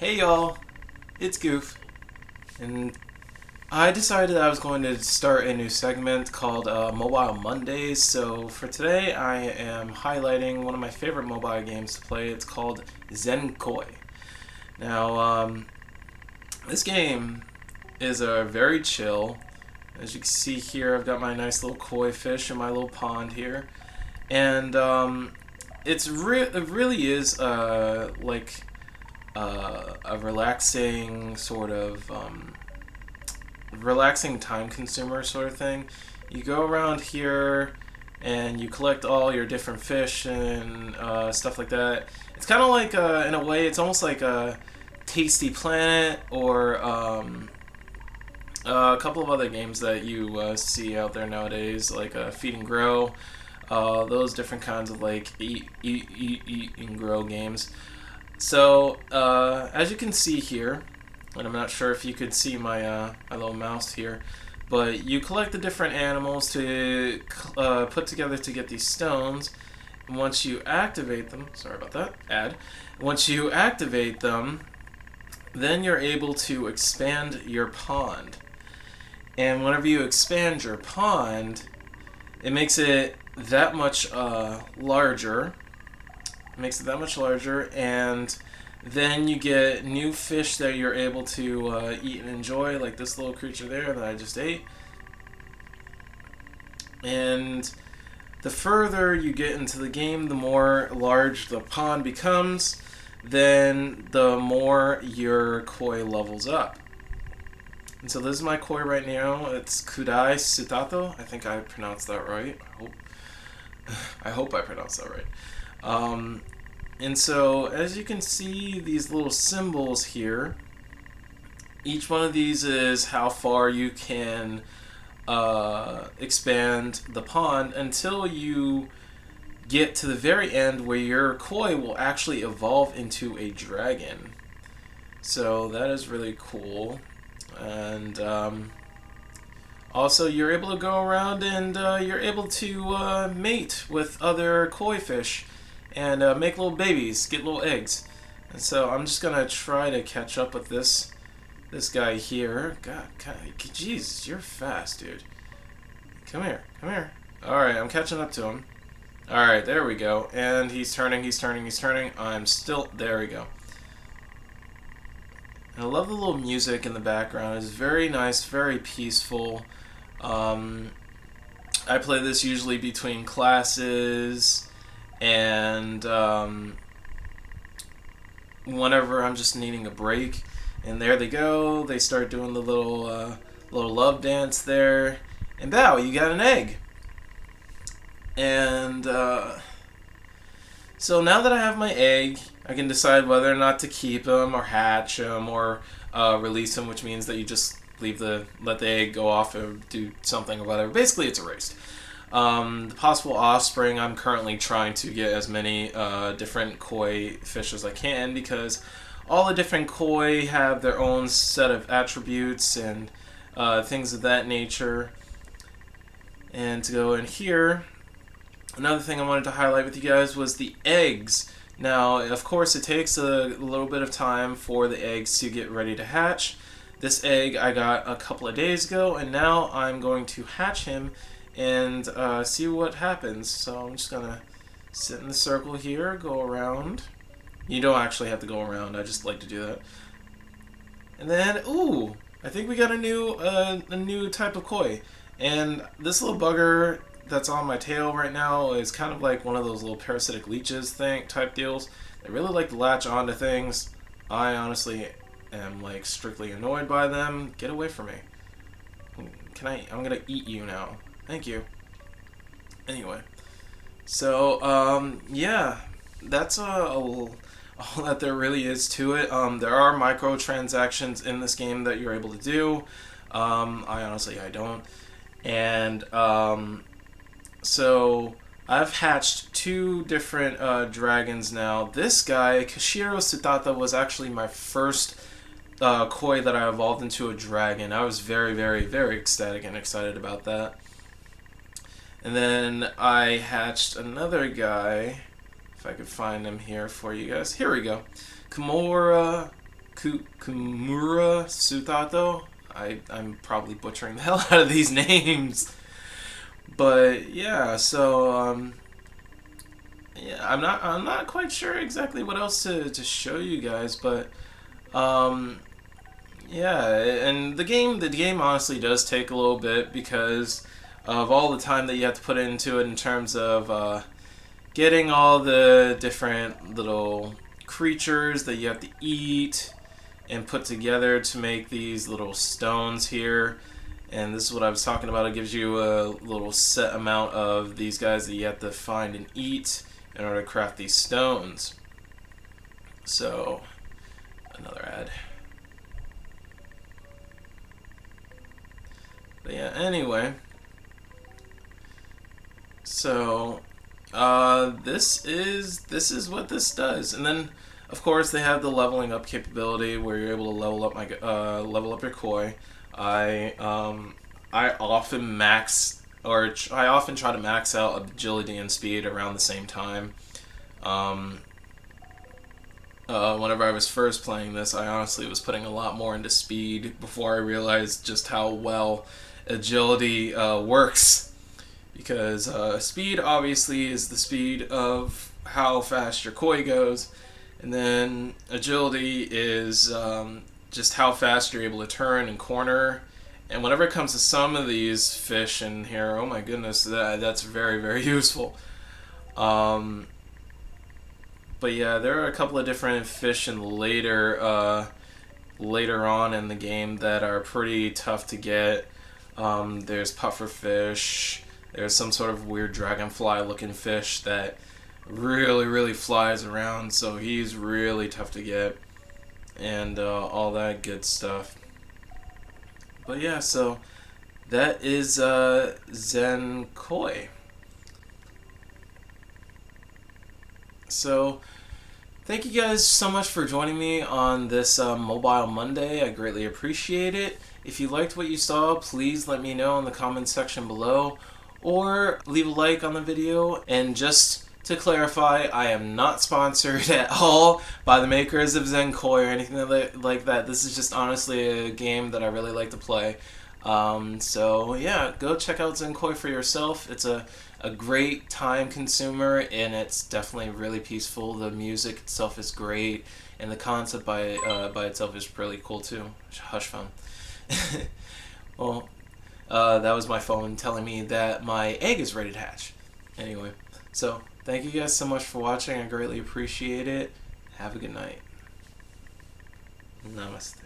Hey y'all, it's Goof, and I decided I was going to start a new segment called Mobile Mondays. So for today, I am highlighting one of my favorite mobile games to play. It's called Zen Koi. Now, this game is very chill. As you can see here, I've got my nice little koi fish in my little pond here, and it really is like a relaxing sort of relaxing time consumer sort of thing. You go around here and you collect all your different fish and stuff like that. It's kind of like, in a way, it's almost like a Tasty Planet or a couple of other games that you see out there nowadays, like Feed and Grow. Those different kinds of like eat and grow games. So, as you can see here, and I'm not sure if you could see my little mouse here, but you collect the different animals to put together to get these stones. And once you activate them, sorry about that, once you activate them, then you're able to expand your pond. And whenever you expand your pond, it makes it that much larger. And then you get new fish that you're able to eat and enjoy, like this little creature there that I just ate. And the further you get into the game, the more large the pond becomes, then the more your koi levels up. And so this is my koi right now. It's Kudai Sutato. I think I pronounced that right. I hope I pronounced that right. And so, as you can see, these little symbols here, each one of these is how far you can expand the pond until you get to the very end where your koi will actually evolve into a dragon. So that is really cool. And also, you're able to go around and you're able to mate with other koi fish and make little babies, get little eggs. And so I'm just gonna try to catch up with this guy here. God, jeez, you're fast, dude. Come here. All right, I'm catching up to him. All right, there we go. And he's turning. I'm still there. We go. And I love the little music in the background. It's very nice, very peaceful. I play this usually between classes and whenever I'm just needing a break. And there they go. They start doing the little love dance there. And bow, you got an egg. And so now that I have my egg, I can decide whether or not to keep him or hatch him or release him, which means that you just let the egg go off or do something or whatever. Basically, it's erased. The possible offspring, I'm currently trying to get as many different koi fish as I can, because all the different koi have their own set of attributes and things of that nature. And to go in here, another thing I wanted to highlight with you guys was the eggs. Now, of course, it takes a little bit of time for the eggs to get ready to hatch. This egg I got a couple of days ago, and now I'm going to hatch him and see what happens. So I'm just gonna sit in the circle here, go around. You don't actually have to go around, I just like to do that. And then, ooh, I think we got a new type of koi. And this little bugger that's on my tail right now is kind of like one of those little parasitic leeches type deals. They really like to latch onto things. I honestly am like strictly annoyed by them. Get away from me. I'm gonna eat you now. Thank you. Anyway, so yeah, that's all that there really is to it. There are microtransactions in this game that you're able to do. I don't. And so I've hatched two different dragons now. This guy, Kashiro Sutata, was actually my first koi that I evolved into a dragon. I was very, very, very ecstatic and excited about that. And then I hatched another guy, if I could find him here for you guys. Here we go. Kimura Kumura Sutato. I'm probably butchering the hell out of these names. But yeah, so yeah, I'm not quite sure exactly what else to show you guys, but um, yeah, and the game honestly does take a little bit because of all the time that you have to put into it in terms of getting all the different little creatures that you have to eat and put together to make these little stones here. And this is what I was talking about. It gives you a little set amount of these guys that you have to find and eat in order to craft these stones. So, another ad. But yeah, anyway. So, this is what this does. And then, of course, they have the leveling up capability where you're able to level up your koi. I I often I often try to max out agility and speed around the same time. Um, Whenever I was first playing this, I honestly was putting a lot more into speed before I realized just how well agility works. Because speed obviously is the speed of how fast your koi goes, and then agility is just how fast you're able to turn and corner. And whenever it comes to some of these fish in here, oh my goodness, that's very, very useful. Um, but yeah, there are a couple of different fish in later on in the game that are pretty tough to get. There's pufferfish. There's some sort of weird dragonfly looking fish that really, really flies around, so he's really tough to get, and all that good stuff. But yeah, so that is Zen Koi. So thank you guys so much for joining me on this Mobile Monday. I greatly appreciate it. If you liked what you saw, please let me know in the comments section below, or leave a like on the video. And just to clarify, I am not sponsored at all by the makers of Zen Koi or anything like that. This is just honestly a game that I really like to play. So yeah, go check out Zen Koi for yourself. It's a great time consumer, and it's definitely really peaceful. The music itself is great, and the concept by itself is really cool too. Hush phone. Well, that was my phone telling me that my egg is ready to hatch. Anyway, so thank you guys so much for watching. I greatly appreciate it. Have a good night. Namaste.